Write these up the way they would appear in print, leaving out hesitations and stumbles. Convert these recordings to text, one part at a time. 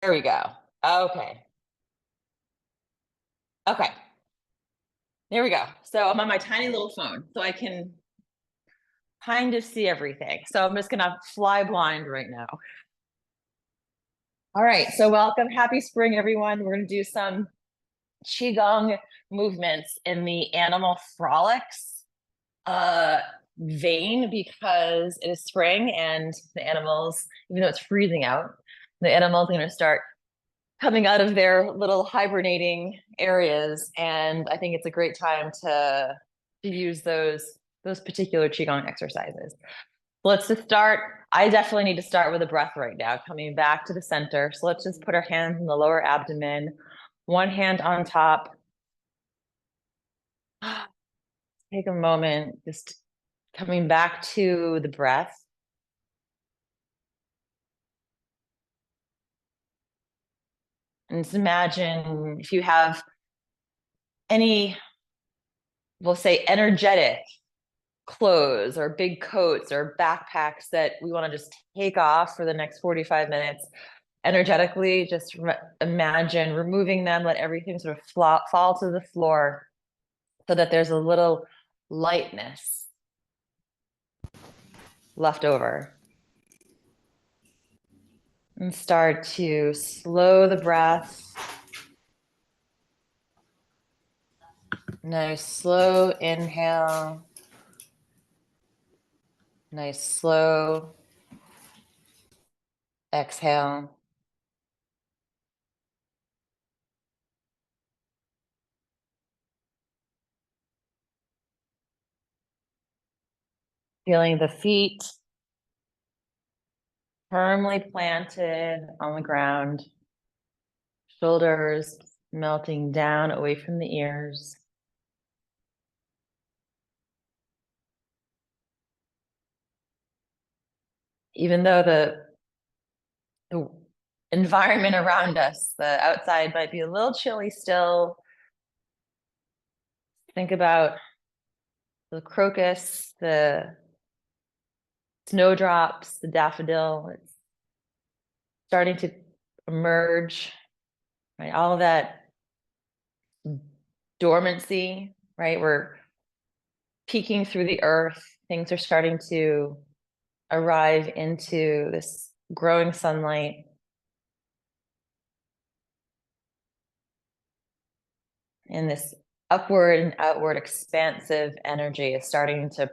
There we go. Okay. Okay. There we go. So I'm on my tiny little phone, so I can kind of see everything. So I'm just gonna fly blind right now. All right. So welcome. Happy spring, everyone. We're gonna do some QiGong movements in the animal frolics uh vein because it is spring and the animals, even though it's freezing out, the animals are gonna start coming out of their little hibernating areas, and I think it's a great time to use those particular qigong exercises. Let's just start. I definitely need to start with a breath right now, coming back to the center. So let's just put our hands in the lower abdomen, one hand on top. Take a moment, just coming back to the breath. And just imagine if you have any, we'll say, energetic clothes or big coats or backpacks that we want to just take off for the next 45 minutes. Energetically, just imagine removing them, let everything sort of fall to the floor so that there's a little lightness left over. And start to slow the breath. Nice slow inhale. Nice slow exhale. Feeling the feet firmly planted on the ground. Shoulders melting down away from the ears. Even though the environment around us, the outside might be a little chilly still, think about the crocus, the snowdrops, the daffodil. It's starting to emerge, right? All of that dormancy, right? We're peeking through the earth. Things are starting to arrive into this growing sunlight. And this upward and outward expansive energy is starting to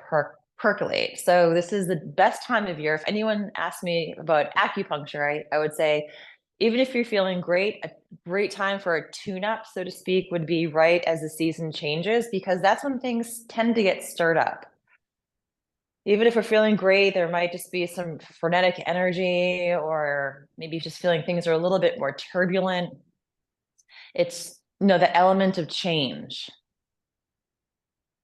percolate. So this is the best time of year. If anyone asked me about acupuncture, I would say, even if you're feeling great, a great time for a tune-up, so to speak, would be right as the season changes, because that's when things tend to get stirred up. Even if we're feeling great, there might just be some frenetic energy, or maybe just feeling things are a little bit more turbulent. It's, the element of change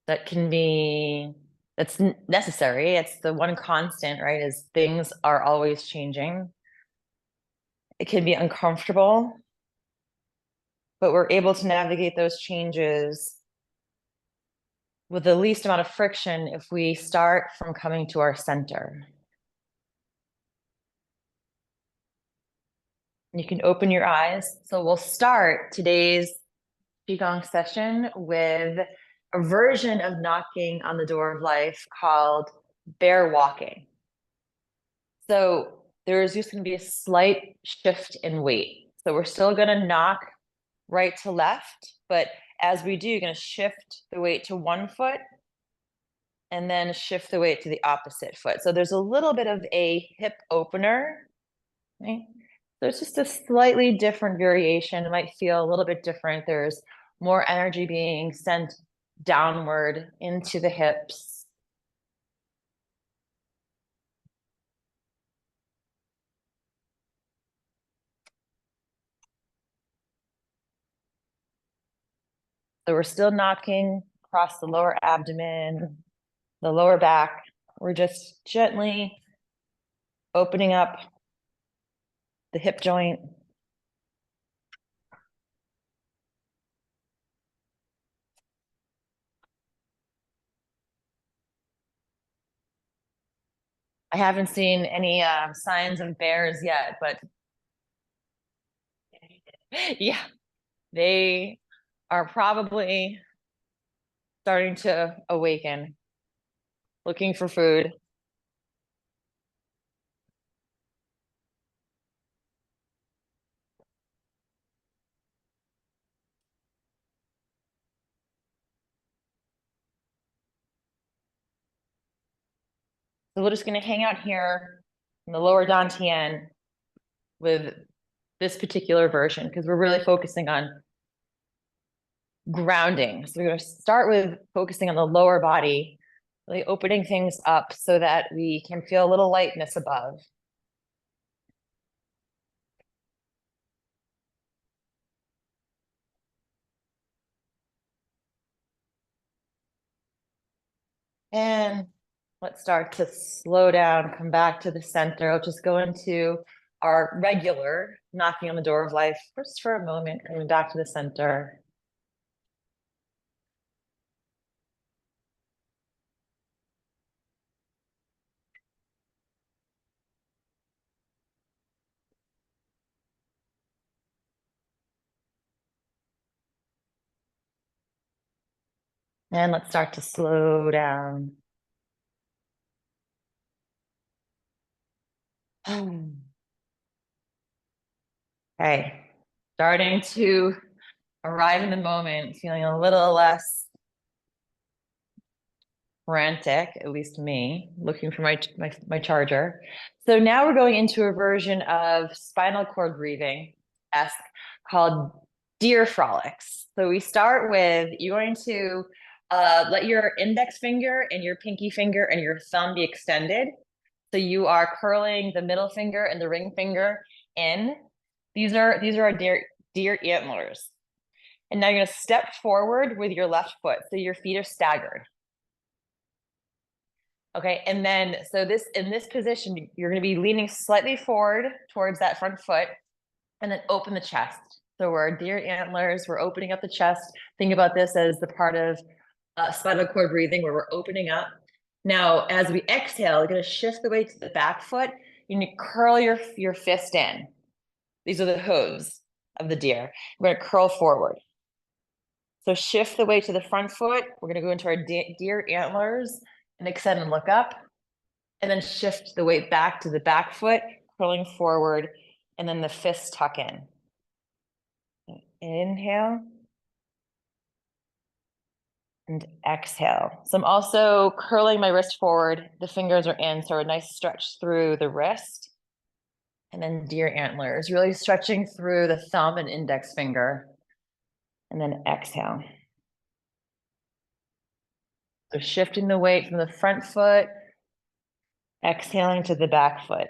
that can be, that's necessary. It's the one constant, right? Is things are always changing. It can be uncomfortable, but we're able to navigate those changes with the least amount of friction if we start from coming to our center. You can open your eyes. So we'll start today's Qigong session with a version of knocking on the door of life called bear walking. So there's just going to be a slight shift in weight. So we're still going to knock right to left, but as we do, you're going to shift the weight to one foot and then shift the weight to the opposite foot. So there's a little bit of a hip opener, right? So it's just a slightly different variation. It might feel a little bit different. There's more energy being sent downward into the hips. So we're still knocking across the lower abdomen, the lower back. We're just gently opening up the hip joint. I haven't seen any signs of bears yet, but Yeah, they are probably starting to awaken, looking for food. So we're just going to hang out here in the lower dantian with this particular version because we're really focusing on grounding. So we're going to start with focusing on the lower body, really opening things up so that we can feel a little lightness above. And let's start to slow down, come back to the center. I'll just go into our regular knocking on the door of life just for a moment, coming back to the center. And let's start to slow down. Okay, starting to arrive in the moment, feeling a little less frantic, at least me, looking for my charger. So now we're going into a version of spinal cord breathing-esque called deer frolics. So we start with, you're going to let your index finger and your pinky finger and your thumb be extended. So you are curling the middle finger and the ring finger in. These are our deer antlers. And now you're going to step forward with your left foot. So your feet are staggered. Okay, and then so this in this position, you're going to be leaning slightly forward towards that front foot and then open the chest. So we're deer antlers, we're opening up the chest. Think about this as the part of spinal cord breathing where we're opening up. Now, as we exhale, we're going to shift the weight to the back foot. You're going to curl your fist in. These are the hooves of the deer. We're going to curl forward. So shift the weight to the front foot. We're going to go into our deer antlers and extend and look up. And then shift the weight back to the back foot, curling forward, and then the fists tuck in. Inhale. And exhale. So I'm also curling my wrist forward. The fingers are in, so a nice stretch through the wrist. And then deer antlers, really stretching through the thumb and index finger. And then exhale. So shifting the weight from the front foot, exhaling to the back foot.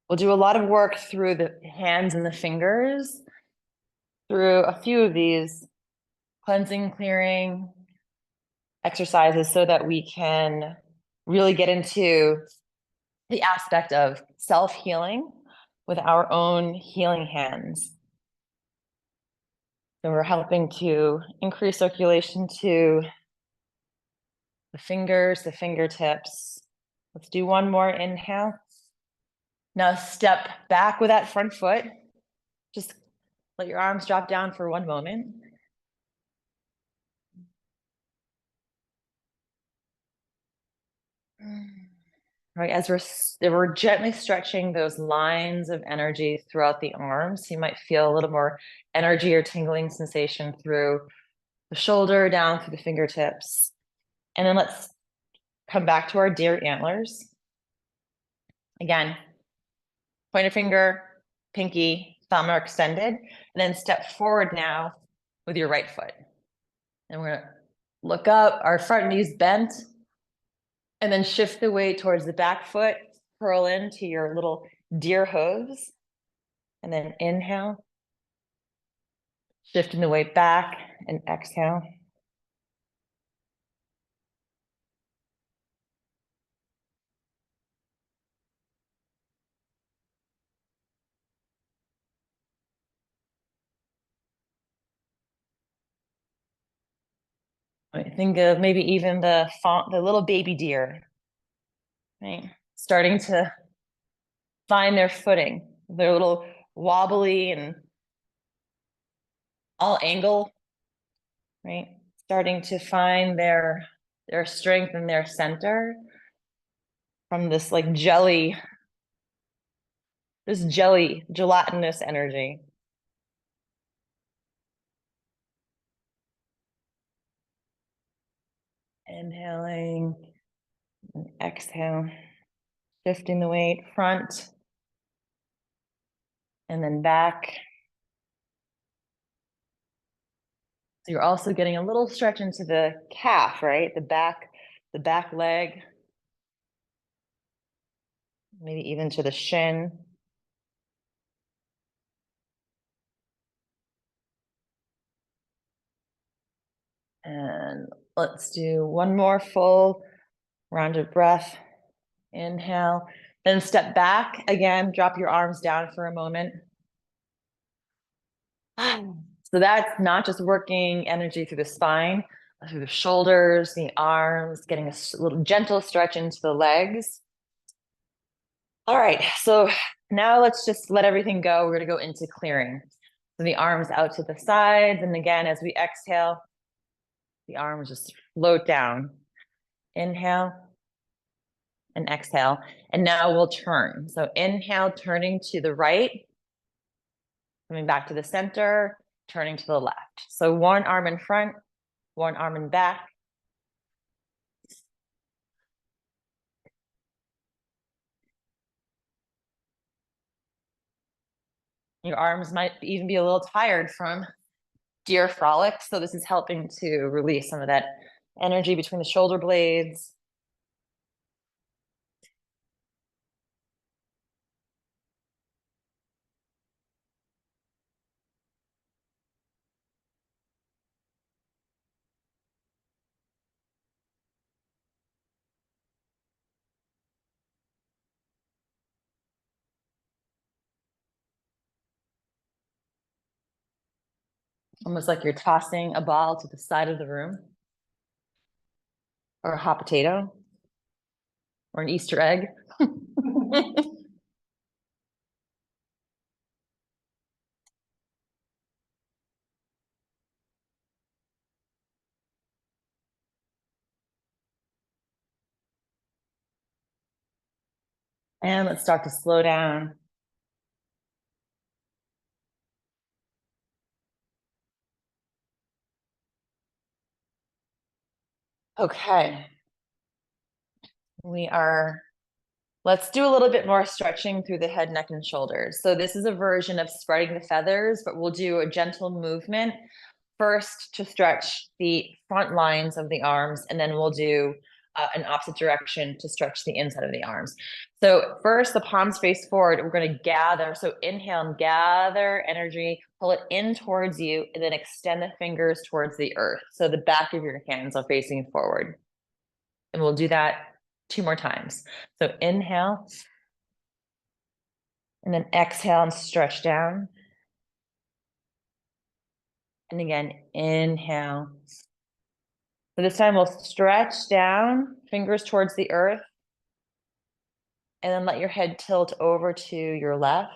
We'll do a lot of work through the hands and the fingers, through a few of these cleansing, clearing exercises so that we can really get into the aspect of self-healing with our own healing hands. So we're helping to increase circulation to the fingers, the fingertips. Let's do one more inhale. Now step back with that front foot. Just let your arms drop down for one moment. Right, as we're gently stretching those lines of energy throughout the arms, you might feel a little more energy or tingling sensation through the shoulder, down through the fingertips. And then let's come back to our deer antlers. Again, pointer finger, pinky, thumb are extended, and then step forward now with your right foot. And we're gonna look up, our front knees bent, and then shift the weight towards the back foot, curl into your little deer hooves, and then inhale, shifting the weight back, and exhale. I think of maybe even the little baby deer, right? Starting to find their footing. They're a little wobbly and all angle, right? Starting to find their strength and their center from this like gelatinous energy. Inhaling and exhale, shifting the weight front and then back. So you're also getting a little stretch into the calf, right? The back leg, maybe even to the shin. And let's do one more full round of breath. Inhale, then step back again, drop your arms down for a moment. So that's not just working energy through the spine, through the shoulders, the arms, getting a little gentle stretch into the legs. All right, so now let's just let everything go. We're gonna go into clearing. So the arms out to the sides, and again, as we exhale, the arms just float down. Inhale and exhale. And now we'll turn. So inhale, turning to the right, coming back to the center, turning to the left. So one arm in front, one arm in back. Your arms might even be a little tired from deer frolic. So this is helping to release some of that energy between the shoulder blades. Almost like you're tossing a ball to the side of the room, or a hot potato, or an Easter egg. And let's start to slow down. Okay. Let's do a little bit more stretching through the head, neck, and shoulders. So this is a version of spreading the feathers, but we'll do a gentle movement first to stretch the front lines of the arms, and then we'll do an opposite direction to stretch the inside of the arms. So first, the palms face forward. We're going to gather. So inhale and gather energy, pull it in towards you, and then extend the fingers towards the earth. So the back of your hands are facing forward. And we'll do that 2 more times. So inhale, and then exhale and stretch down. And again, inhale. So this time we'll stretch down, fingers towards the earth, and then let your head tilt over to your left.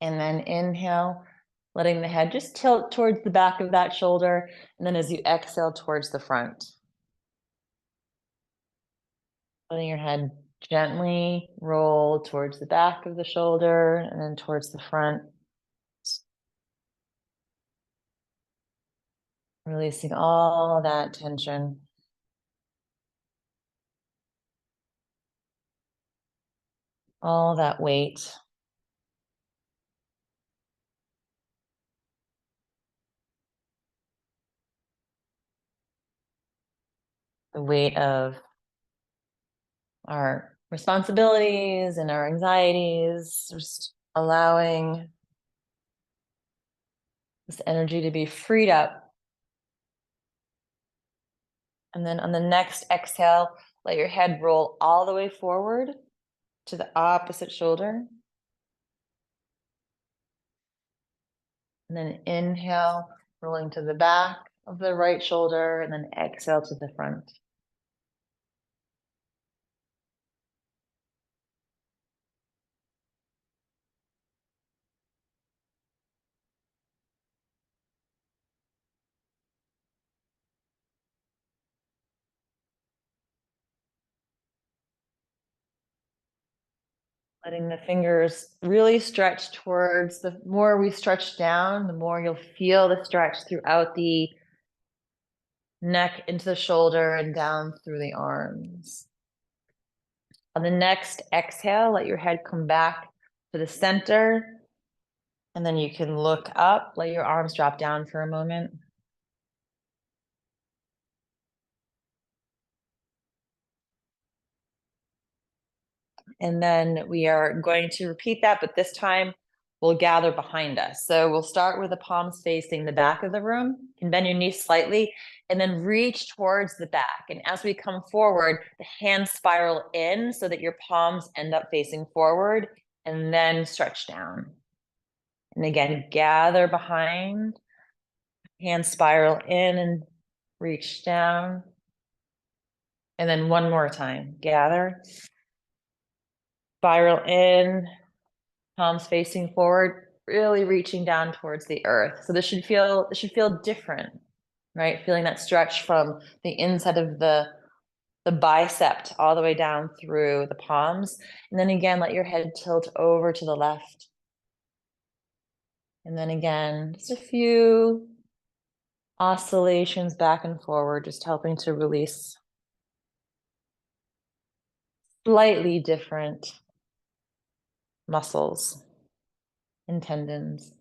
And then inhale, letting the head just tilt towards the back of that shoulder. And then as you exhale, towards the front. Letting your head gently roll towards the back of the shoulder and then towards the front. Releasing all that tension. All that weight. The weight of our responsibilities and our anxieties, just allowing this energy to be freed up. And then on the next exhale, let your head roll all the way forward to the opposite shoulder. And then inhale, rolling to the back of the right shoulder, and then exhale to the front. Letting the fingers really stretch towards the more we stretch down, the more you'll feel the stretch throughout the neck into the shoulder and down through the arms. On the next exhale, let your head come back to the center. And then you can look up, let your arms drop down for a moment. And then we are going to repeat that, but this time we'll gather behind us. So we'll start with the palms facing the back of the room. You can bend your knees slightly and then reach towards the back. And as we come forward, the hands spiral in so that your palms end up facing forward and then stretch down. And again, gather behind, hands spiral in and reach down. And then one more time, gather, spiral in, palms facing forward, really reaching down towards the earth. So this should feel different, right? Feeling that stretch from the inside of the bicep all the way down through the palms. And then again, let your head tilt over to the left. And then again, just a few oscillations back and forward, just helping to release slightly different muscles and tendons.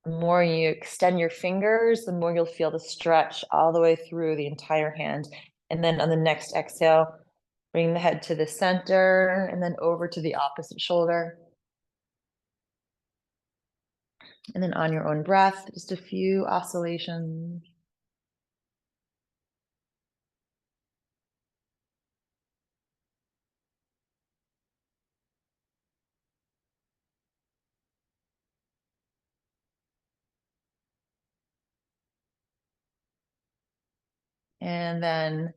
The more you extend your fingers, the more you'll feel the stretch all the way through the entire hand. And then on the next exhale, bring the head to the center and then over to the opposite shoulder. And then on your own breath, just a few oscillations. And then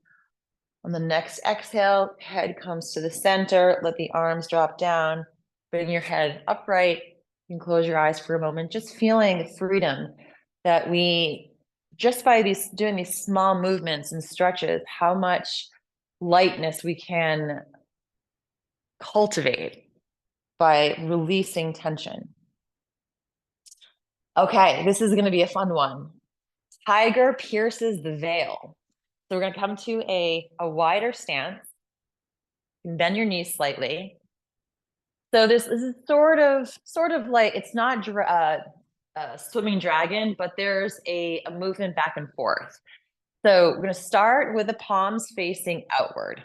on the next exhale, head comes to the center, let the arms drop down, bring your head upright. You can close your eyes for a moment, just feeling the freedom that we, just by doing these small movements and stretches, how much lightness we can cultivate by releasing tension. Okay, this is going to be a fun one. Tiger pierces the veil. So we're going to come to a wider stance. You can bend your knees slightly. So this is sort of like, it's not swimming dragon, but there's a movement back and forth. So we're going to start with the palms facing outward.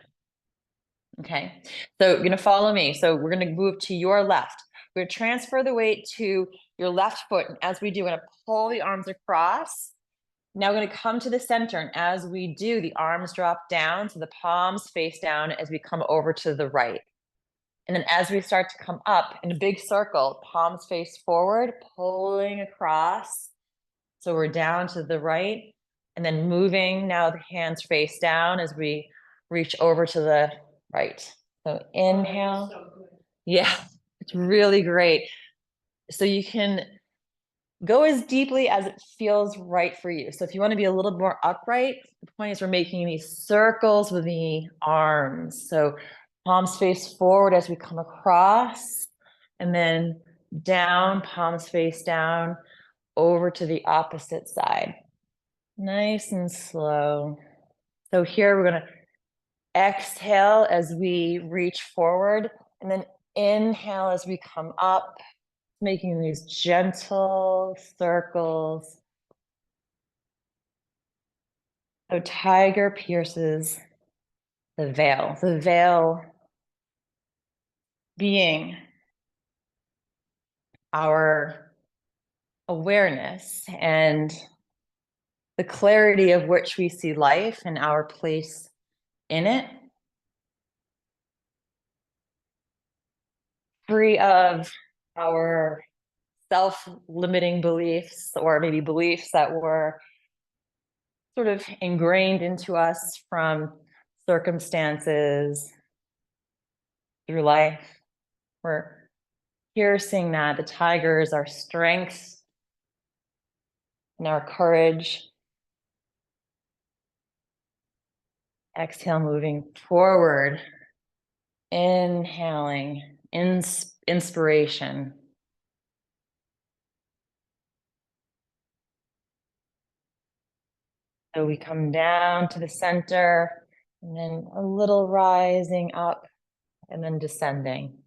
Okay, so you're going to follow me. So we're going to move to your left. We're going to transfer the weight to your left foot. And as we do, we're going to pull the arms across. Now we're going to come to the center. And as we do, the arms drop down. So the palms face down as we come over to the right. And then as we start to come up in a big circle, palms face forward, pulling across. So we're down to the right and then moving now the hands face down as we reach over to the right. So inhale. Yeah, it's really great. So you can go as deeply as it feels right for you. So if you want to be a little more upright, the point is we're making these circles with the arms. So palms face forward as we come across and then down, palms face down, over to the opposite side. Nice and slow. So here we're going to exhale as we reach forward and then inhale as we come up, making these gentle circles. So tiger pierces the veil being our awareness and the clarity of which we see life and our place in it. Free of our self-limiting beliefs, or maybe beliefs that were sort of ingrained into us from circumstances through life. We're here seeing that the tiger is our strength and our courage. Exhale, moving forward. Inhaling, inspiration. So we come down to the center, and then a little rising up, and then descending.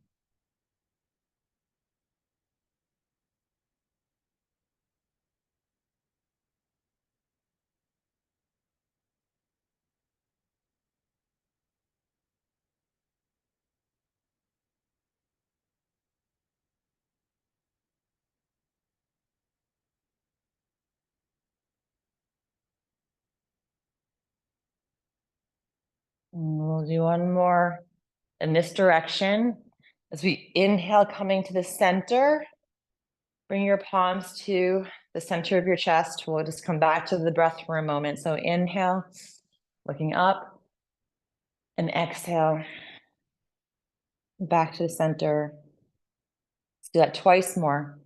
And we'll do one more in this direction. As we inhale, coming to the center, bring your palms to the center of your chest. We'll just come back to the breath for a moment. So inhale, looking up, and exhale, back to the center. Let's do that twice more.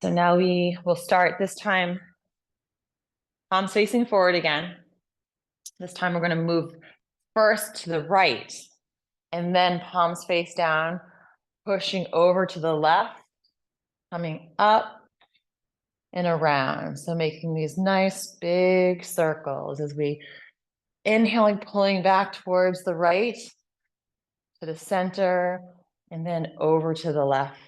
So now we will start this time, palms facing forward again. This time we're going to move first to the right, and then palms face down, pushing over to the left, coming up and around. So making these nice big circles as we inhaling, pulling back towards the right, to the center, and then over to the left.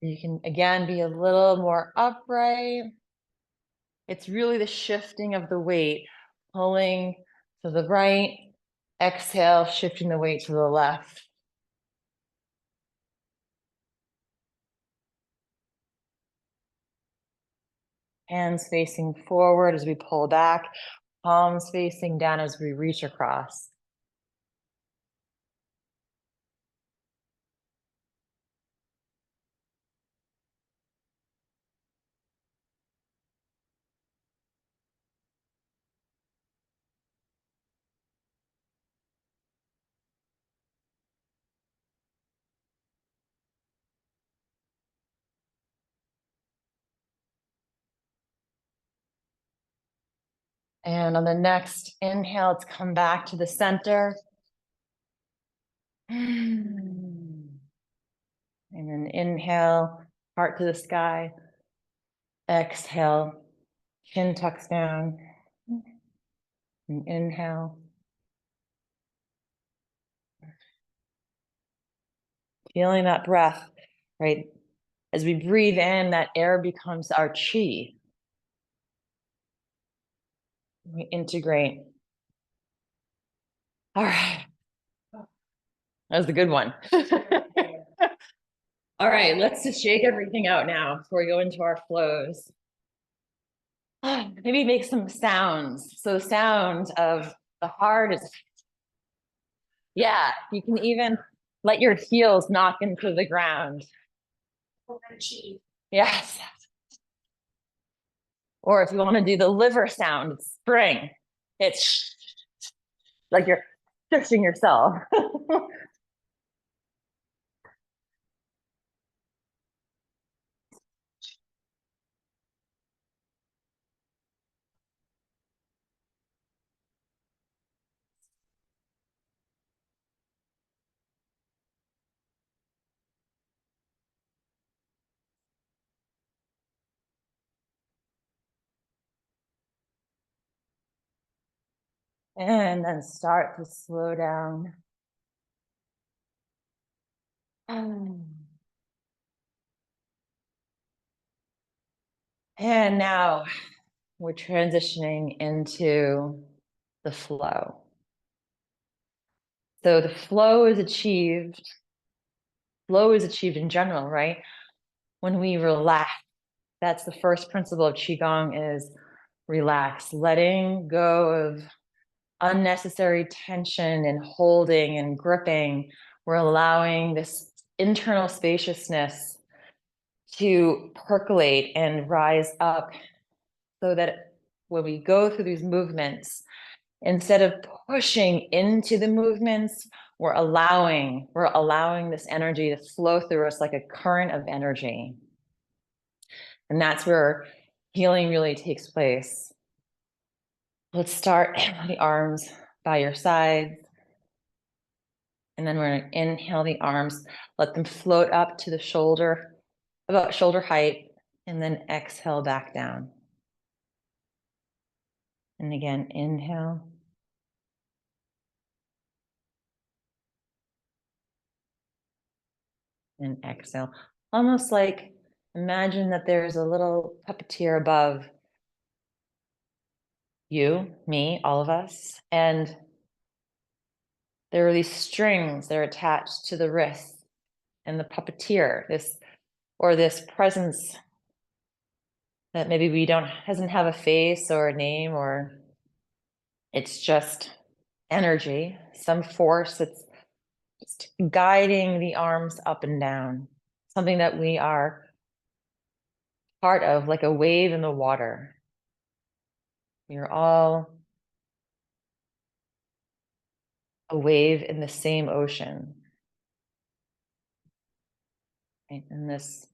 You can, again, be a little more upright. It's really the shifting of the weight, pulling to the right, exhale, shifting the weight to the left. Hands facing forward as we pull back, palms facing down as we reach across. And on the next inhale, let's come back to the center. And then inhale, heart to the sky. Exhale, chin tucks down. And inhale. Feeling that breath, right? As we breathe in, that air becomes our chi. We integrate. All right. That was a good one. All right, let's just shake everything out now before we go into our flows. Maybe make some sounds. So the sound of the heart is, yeah, you can even let your heels knock into the ground. Yes. Or if you want to do the liver sound, it's spring. It's like you're pushing yourself. And then start to slow down. And now we're transitioning into the flow. So the flow is achieved in general, right? When we relax. That's the first principle of QiGong is relax, letting go of unnecessary tension and holding and gripping. We're allowing this internal spaciousness to percolate and rise up so that when we go through these movements, instead of pushing into the movements, we're allowing this energy to flow through us like a current of energy. And that's where healing really takes place. Let's start with the arms by your sides. And then we're going to inhale the arms, let them float up to the shoulder, about shoulder height, and then exhale back down. And again, inhale. And exhale. Almost like imagine that there's a little puppeteer above you, me, all of us, and there are these strings that are attached to the wrists and the puppeteer, this presence that maybe we don't doesn't have a face or a name, or it's just energy, some force that's just guiding the arms up and down, something that we are part of, like a wave in the water. You're all a wave in the same ocean. Right? And this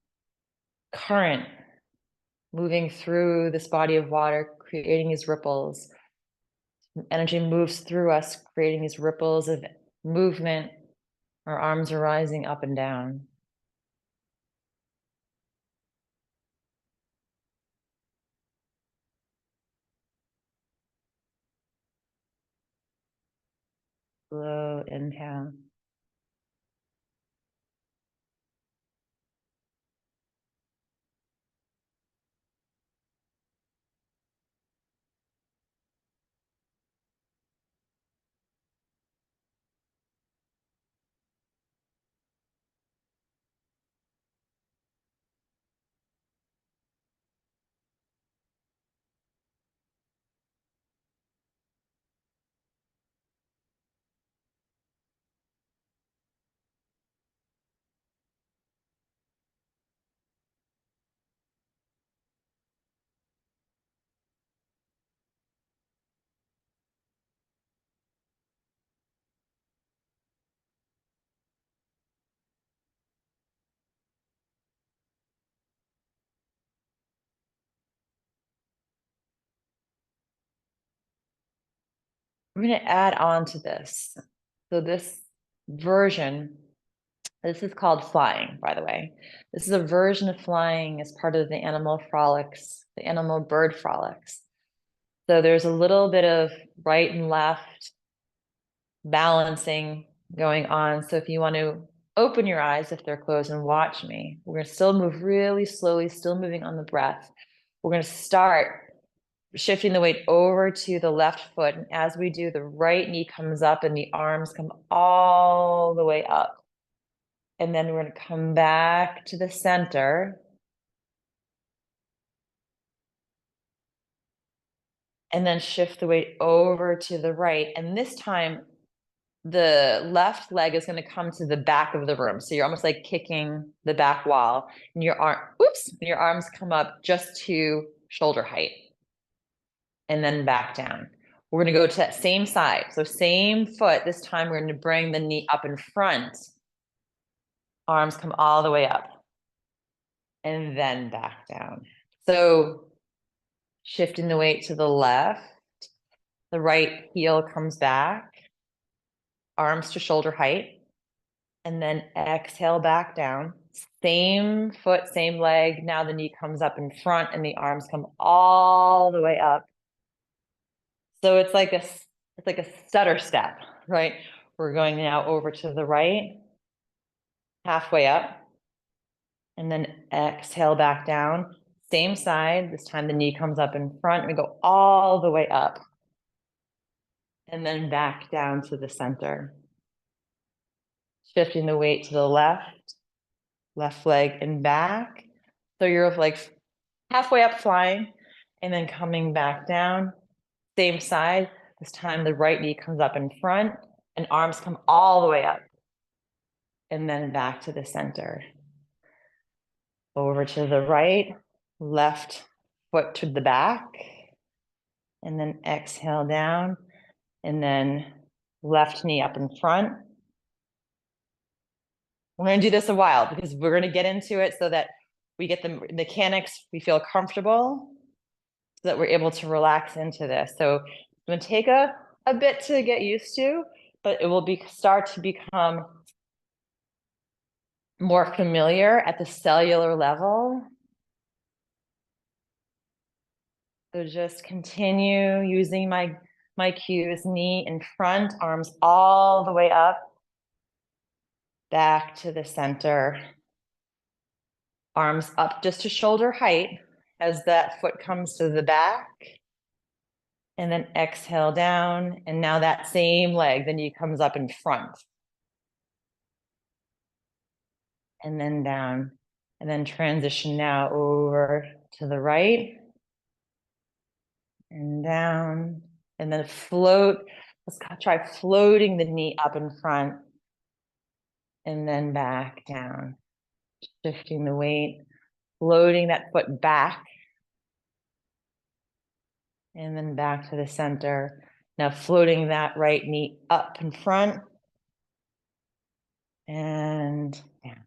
current moving through this body of water, creating these ripples. Energy moves through us, creating these ripples of movement. Our arms are rising up and down. Slow inhale. We're going to add on to this. So this version, this is called flying, by the way. This is a version of flying as part of the animal frolics, the animal bird frolics. So there's a little bit of right and left balancing going on. So if you want to open your eyes if they're closed and watch me, we're going to still move really slowly, still moving on the breath. We're going to start shifting the weight over to the left foot. And as we do, the right knee comes up and the arms come all the way up. And then we're going to come back to the center. And then shift the weight over to the right. And this time, the left leg is going to come to the back of the room. So you're almost like kicking the back wall, and your arms come up just to shoulder height. And then back down. We're going to go to that same side. So same foot. This time we're going to bring the knee up in front. Arms come all the way up. And then back down. So shifting the weight to the left. The right heel comes back. Arms to shoulder height. And then exhale back down. Same foot, same leg. Now the knee comes up in front and the arms come all the way up. So it's like It's like a stutter step, right? We're going now over to the right, halfway up, and then exhale back down. Same side, this time the knee comes up in front. We go all the way up and then back down to the center. Shifting the weight to the left leg and back. So you're like halfway up flying and then coming back down. Same side, this time the right knee comes up in front and arms come all the way up and then back to the center. Over to the right, left foot to the back, and then exhale down, and then left knee up in front. We're going to do this a while because we're going to get into it so that we get the mechanics, we feel comfortable, so that we're able to relax into this. So it's going to take a bit to get used to, but it will start to become more familiar at the cellular level. So just continue using my cues, knee in front, arms all the way up, back to the center. Arms up just to shoulder height as that foot comes to the back. And then exhale down. And now that same leg, the knee comes up in front. And then down. And then transition now over to the right. And down. And then float. Let's try floating the knee up in front. And then back down. Shifting the weight. Floating that foot back. And then back to the center. Now floating that right knee up in front. And down.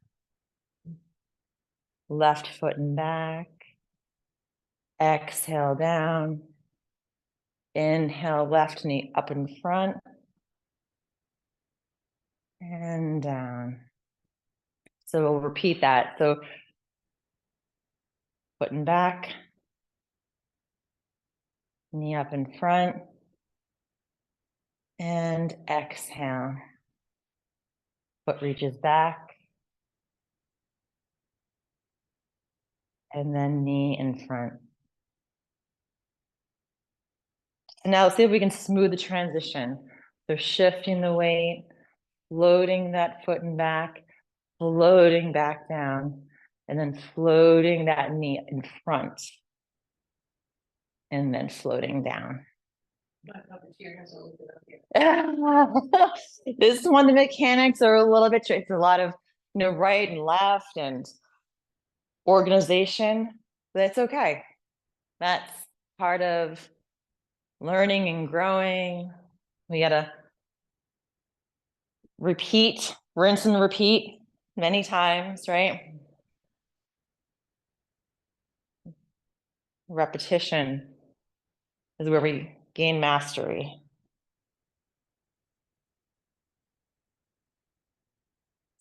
Left foot and back. Exhale down. Inhale, left knee up in front. And down. So we'll repeat that. So foot and back. Knee up in front. And exhale. Foot reaches back. And then knee in front. And now let's see if we can smooth the transition. So shifting the weight, floating that foot and back, floating back down, and then floating that knee in front, and then floating down. This one, the mechanics are a little bit tricky. It's a lot of, right and left and organization, but it's okay. That's part of learning and growing. We gotta repeat, rinse and repeat many times, right? Repetition is where we gain mastery.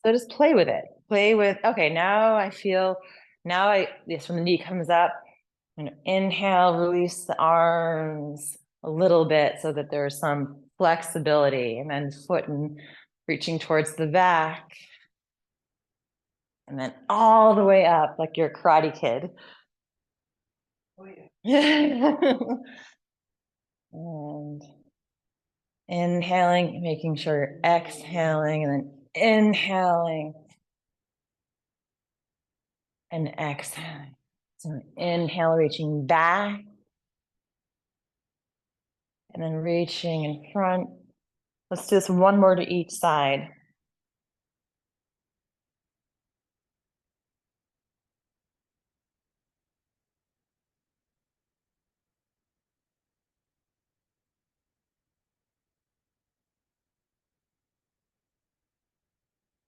So just play with it. Play with, okay, now I feel, yes, when the knee comes up, inhale, release the arms a little bit so that there's some flexibility, and then foot and reaching towards the back. And then all the way up like you're a Karate Kid. Oh, yeah. And inhaling, making sure you're exhaling, and then inhaling and exhaling. So inhale, reaching back, and then reaching in front. Let's do this one more to each side.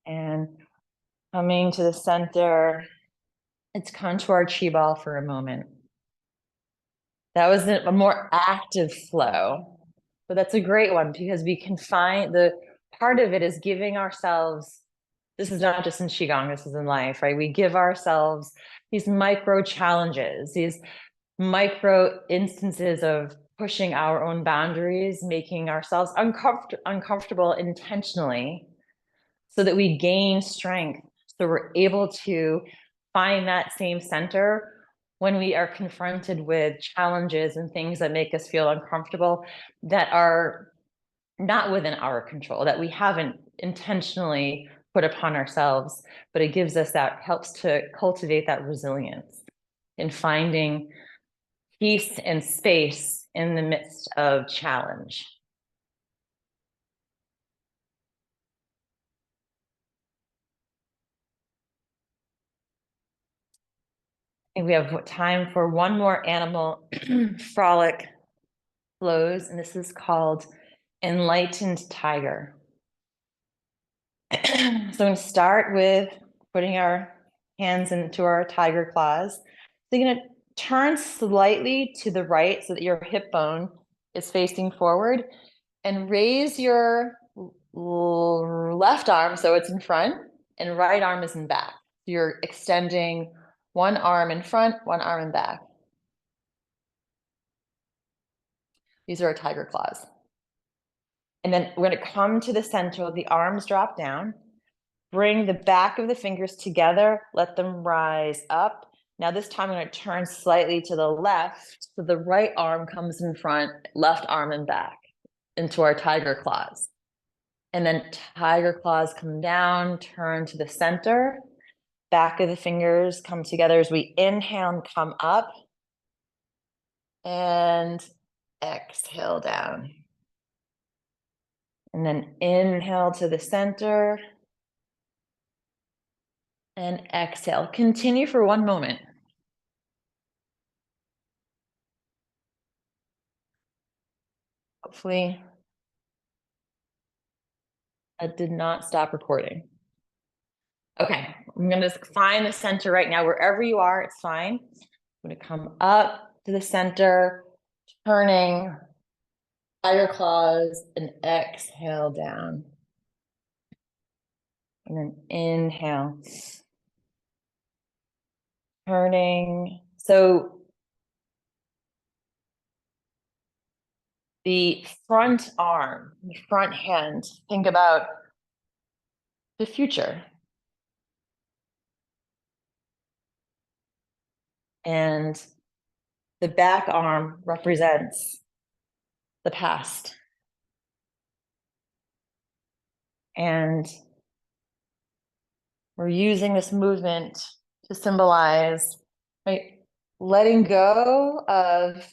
And coming to the center, let's come to our chi ball for a moment. That was a more active flow, but that's a great one because we can find the part of it is giving ourselves, this is not just in QiGong, this is in life, right? We give ourselves these micro challenges, these micro instances of pushing our own boundaries, making ourselves uncomfortable intentionally so that we gain strength. So we're able to find that same center when we are confronted with challenges and things that make us feel uncomfortable that are not within our control, that we haven't intentionally put upon ourselves, but it gives us that, helps to cultivate that resilience in finding peace and space in the midst of challenge. And we have time for one more animal frolic flows, and this is called Enlightened Tiger. So I'm going to start with putting our hands into our tiger claws. So you're going to turn slightly to the right so that your hip bone is facing forward, and raise your left arm so it's in front and right arm is in back. You're extending one arm in front, one arm in back. These are our tiger claws. And then we're going to come to the center, the arms drop down, bring the back of the fingers together, let them rise up. Now this time I'm going to turn slightly to the left, so the right arm comes in front, left arm in back into our tiger claws. And then tiger claws come down, turn to the center, back of the fingers come together as we inhale and come up, and exhale down. And then inhale to the center, and exhale. Continue for one moment. Hopefully, I did not stop recording. Okay, I'm going to find the center right now. Wherever you are, it's fine. I'm going to come up to the center, turning tiger claws, and exhale down. And then inhale. Turning. So the front arm, the front hand, think about the future. And the back arm represents the past. And we're using this movement to symbolize, right, letting go of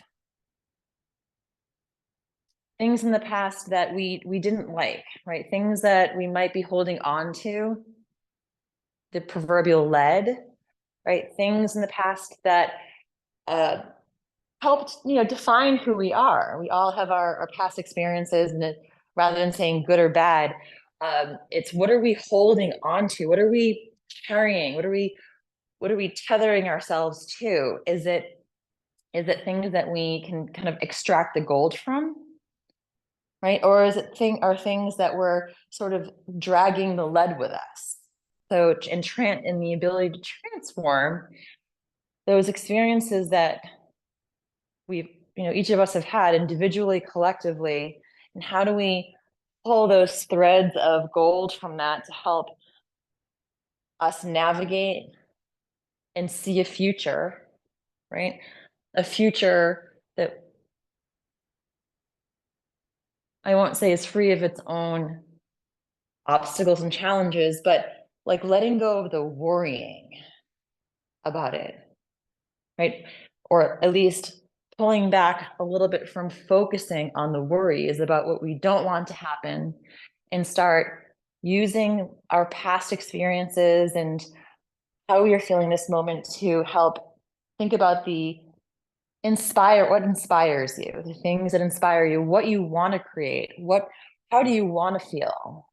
things in the past that we didn't like, right? Things that we might be holding on to, the proverbial lead, right? Things in the past that helped, define who we are. We all have our past experiences, and rather than saying good or bad, it's what are we holding on to? What are we carrying? What are we tethering ourselves to? Is it things that we can kind of extract the gold from, right? Or is it things that we're sort of dragging the lead with us? So in the ability to transform those experiences that we've, each of us have had individually, collectively, and how do we pull those threads of gold from that to help us navigate and see a future, right? A future that I won't say is free of its own obstacles and challenges, but like letting go of the worrying about it, right? Or at least pulling back a little bit from focusing on the worries about what we don't want to happen, and start using our past experiences and how we are feeling this moment to help think about what inspires you, the things that inspire you, what you want to create, how do you want to feel,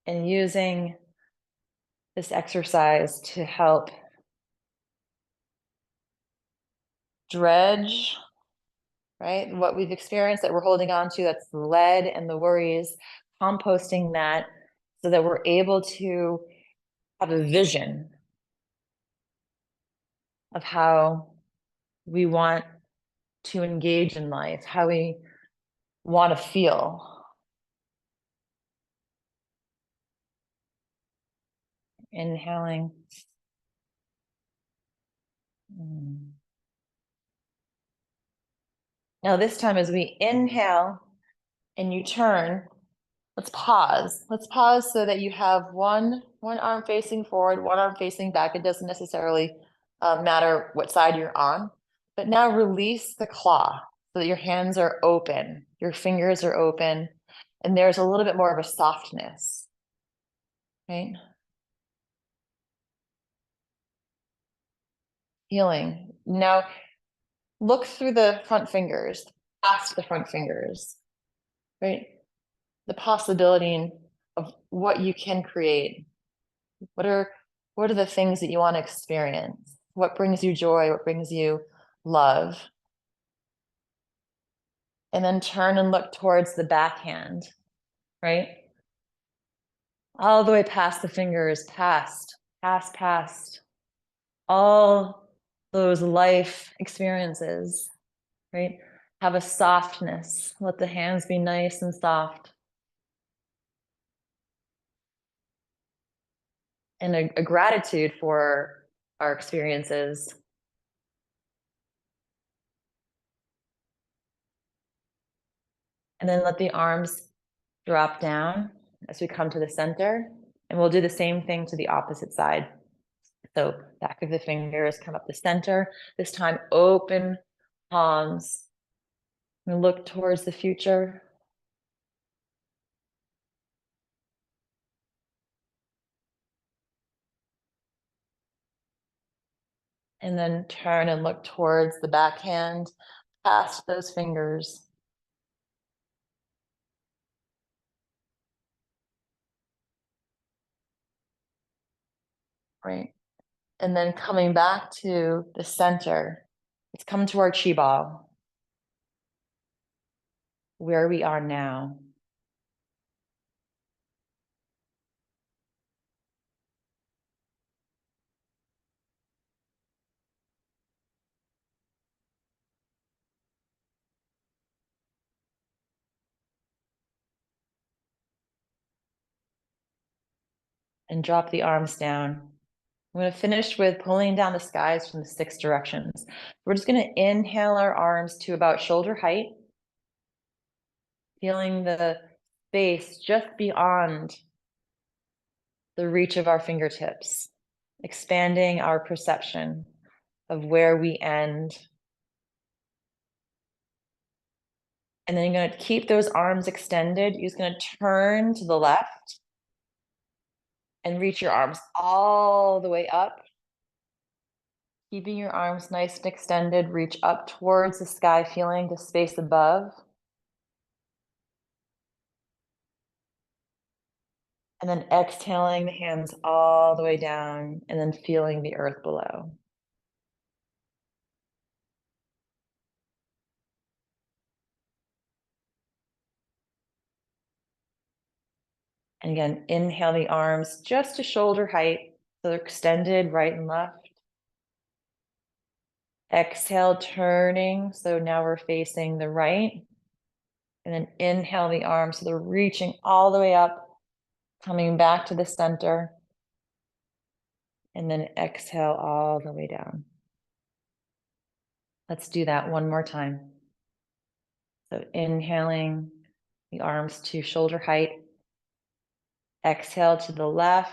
and using this exercise to help dredge, right, what we've experienced that we're holding on to, that's the lead and the worries, composting that so that we're able to have a vision of how we want to engage in life, how we want to feel. Inhaling. Now this time as we inhale and you turn, let's pause. Let's pause so that you have one arm facing forward, one arm facing back. It doesn't necessarily matter what side you're on. But now release the claw so that your hands are open, your fingers are open, and there's a little bit more of a softness, right? Healing. Now look through the front fingers, past the front fingers, right? The possibility of what you can create. What are the things that you want to experience? What brings you joy? What brings you love? And then turn and look towards the backhand, right? All the way past the fingers, past all those life experiences, right? Have a softness. Let the hands be nice and soft. And a gratitude for our experiences. And then let the arms drop down as we come to the center. And we'll do the same thing to the opposite side. So back of the fingers come up the center. This time open palms and look towards the future. And then turn and look towards the backhand, past those fingers. Right. And then coming back to the center, let's come to our chi ball, where we are now. And drop the arms down. I'm going to finish with pulling down the skies from the 6 directions. We're just going to inhale our arms to about shoulder height, feeling the space just beyond the reach of our fingertips, expanding our perception of where we end. And then you're going to keep those arms extended. You're just going to turn to the left and reach your arms all the way up. Keeping your arms nice and extended, reach up towards the sky, feeling the space above. And then exhaling the hands all the way down and then feeling the earth below. And again, inhale the arms just to shoulder height, so they're extended right and left. Exhale, turning, so now we're facing the right. And then inhale the arms, so they're reaching all the way up, coming back to the center. And then exhale all the way down. Let's do that one more time. So inhaling the arms to shoulder height. Exhale to the left.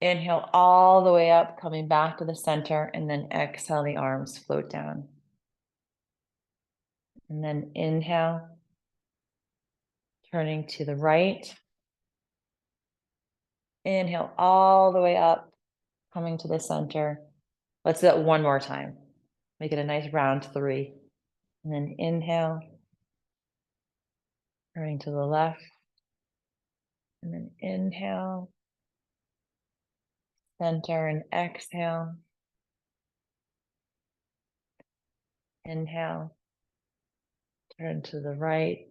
Inhale all the way up, coming back to the center, and then exhale, the arms float down. And then inhale, turning to the right. Inhale all the way up, coming to the center. Let's do that one more time. Make it a nice round 3. And then inhale, turning to the left. And then inhale, center, and exhale. Inhale, turn to the right.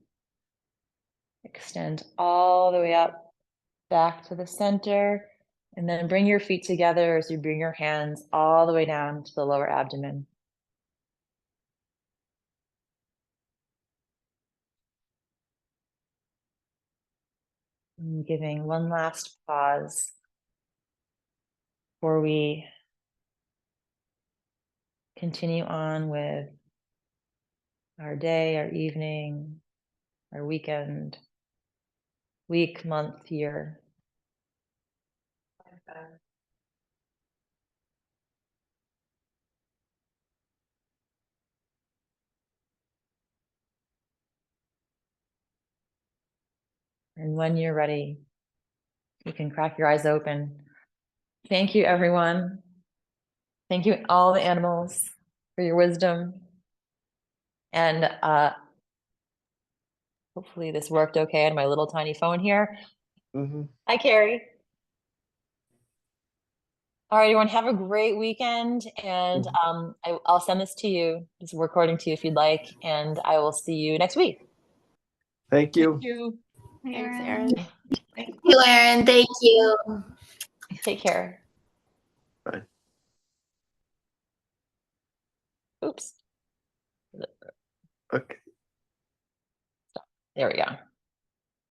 Extend all the way up, back to the center. And then bring your feet together as you bring your hands all the way down to the lower abdomen. I'm giving one last pause before we continue on with our day, our evening, our weekend, week, month, year. And when you're ready, you can crack your eyes open. Thank you, everyone. Thank you, all the animals, for your wisdom. And hopefully this worked okay on my little tiny phone here. Hi, Carrie. All right, everyone, have a great weekend. And I'll send this to you, this recording to you if you'd like. And I will see you next week. Thank you. Thank you. Thanks, Erin. Thank you, Erin. Thank you. Take care. Bye. Oops. Okay. There we go.